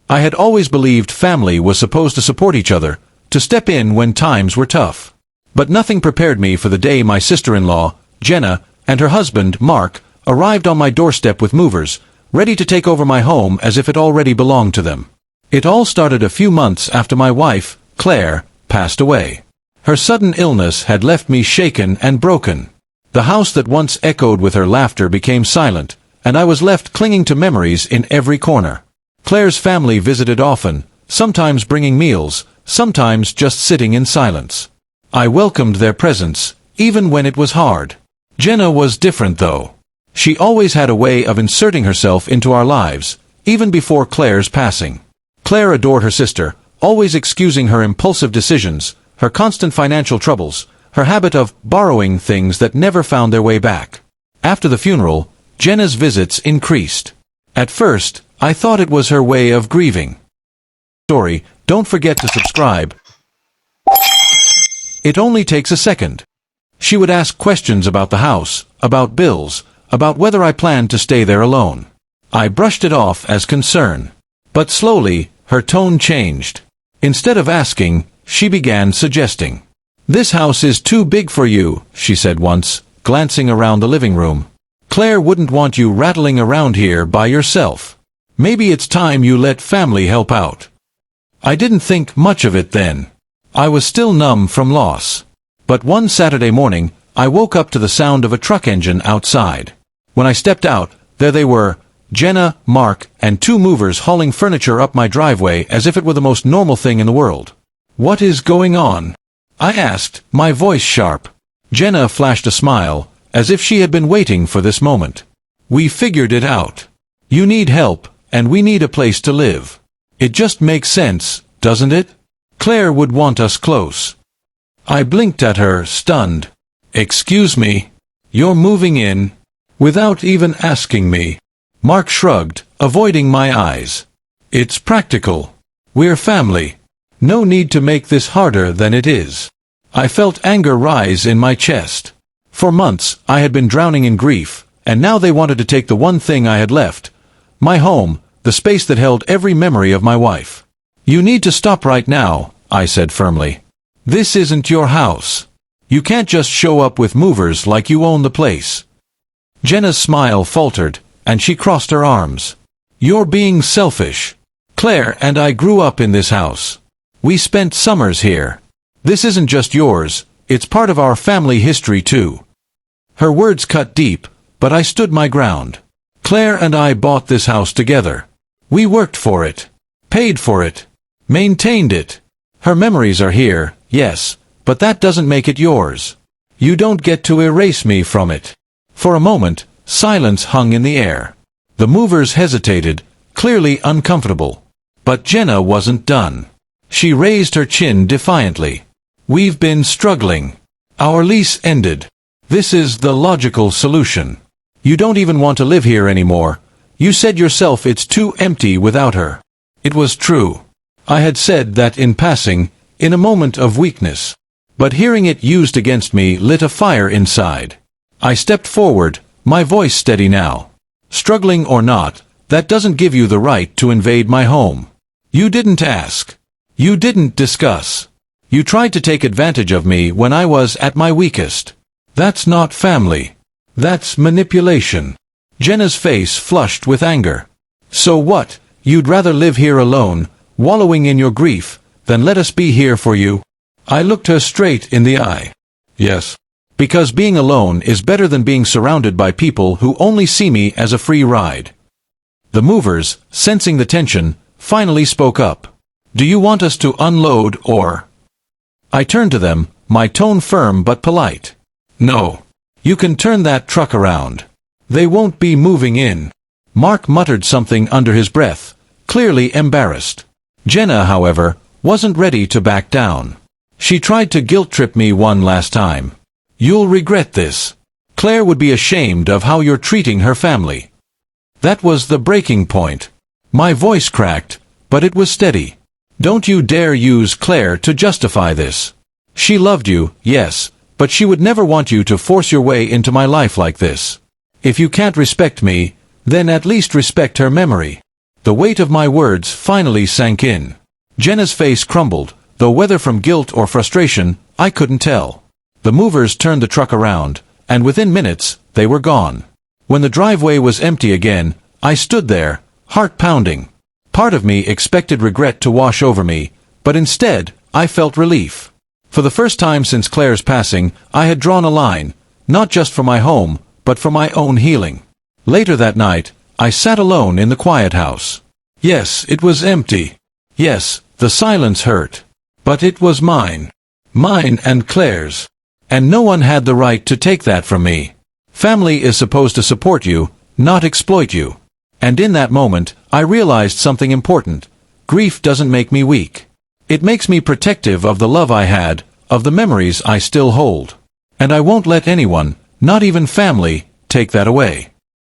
I had always believed family was supposed to support each other, to step in when times were tough. But nothing prepared me for the day my sister-in-law, Jenna, and her husband, Mark, arrived on my doorstep with movers, ready to take over my home as if it already belonged to them. It all started a few months after my wife, Claire, passed away. Her sudden illness had left me shaken and broken. The house that once echoed with her laughter became silent, and I was left clinging to memories in every corner. Claire's family visited often, sometimes bringing meals, sometimes just sitting in silence. I welcomed their presence, even when it was hard. Jenna was different though. She always had a way of inserting herself into our lives, even before Claire's passing. Claire adored her sister, always excusing her impulsive decisions, her constant financial troubles, her habit of borrowing things that never found their way back. After the funeral, Jenna's visits increased. At first, I thought it was her way of grieving. Don't forget to subscribe. It only takes a second. She would ask questions about the house, about bills, about whether I planned to stay there alone. I brushed it off as concern. But slowly, her tone changed. Instead of asking, she began suggesting. "This house is too big for you," she said once, glancing around the living room. "Claire wouldn't want you rattling around here by yourself. Maybe it's time you let family help out." I didn't think much of it then. I was still numb from loss. But one Saturday morning, I woke up to the sound of a truck engine outside. When I stepped out, there they were, Jenna, Mark, and two movers hauling furniture up my driveway as if it were the most normal thing in the world. "What is going on?" I asked, my voice sharp. Jenna flashed a smile, as if she had been waiting for this moment. "We figured it out. You need help, and we need a place to live. It just makes sense, doesn't it? Claire would want us close." I blinked at her, stunned. "Excuse me? You're moving in? Without even asking me?" Mark shrugged, avoiding my eyes. "It's practical. We're family. No need to make this harder than it is." I felt anger rise in my chest. For months, I had been drowning in grief, and now they wanted to take the one thing I had left. My home, the space that held every memory of my wife. "You need to stop right now," I said firmly. "This isn't your house. You can't just show up with movers like you own the place." Jenna's smile faltered, and she crossed her arms. "You're being selfish. Claire and I grew up in this house. We spent summers here. This isn't just yours, it's part of our family history too." Her words cut deep, but I stood my ground. Claire and I bought this house together. We worked for it, paid for it, maintained it. Her memories are here, yes, but that doesn't make it yours. You don't get to erase me from it. For a moment, silence hung in the air. The movers hesitated, clearly uncomfortable. But Jenna wasn't done. She raised her chin defiantly. "We've been struggling. Our lease ended. This is the logical solution. You don't even want to live here anymore. You said yourself it's too empty without her." It was true. I had said that in passing, in a moment of weakness. But hearing it used against me lit a fire inside. I stepped forward, my voice steady now. "Struggling or not, that doesn't give you the right to invade my home. You didn't ask. You didn't discuss. You tried to take advantage of me when I was at my weakest. That's not family. That's manipulation." Jenna's face flushed with anger. "So what, you'd rather live here alone, wallowing in your grief, than let us be here for you?" I looked her straight in the eye. "Yes. Because being alone is better than being surrounded by people who only see me as a free ride." The movers, sensing the tension, finally spoke up. "Do you want us to unload or—" I turned to them, my tone firm but polite. "No. You can turn that truck around. They won't be moving in." Mark muttered something under his breath, clearly embarrassed. Jenna, however, wasn't ready to back down. She tried to guilt-trip me one last time. "You'll regret this. Claire would be ashamed of how you're treating her family." That was the breaking point. My voice cracked, but it was steady. "Don't you dare use Claire to justify this. She loved you, yes, but she would never want you to force your way into my life like this. If you can't respect me, then at least respect her memory." The weight of my words finally sank in. Jenna's face crumbled, though whether from guilt or frustration, I couldn't tell. The movers turned the truck around, and within minutes, they were gone. When the driveway was empty again, I stood there, heart pounding. Part of me expected regret to wash over me, but instead, I felt relief. For the first time since Claire's passing, I had drawn a line, not just for my home, but for my own healing. Later that night, I sat alone in the quiet house. Yes, it was empty. Yes, the silence hurt. But it was mine. Mine and Claire's. And no one had the right to take that from me. Family is supposed to support you, not exploit you. And in that moment, I realized something important. Grief doesn't make me weak. It makes me protective of the love I had, of the memories I still hold. And I won't let anyone, not even family, take that away.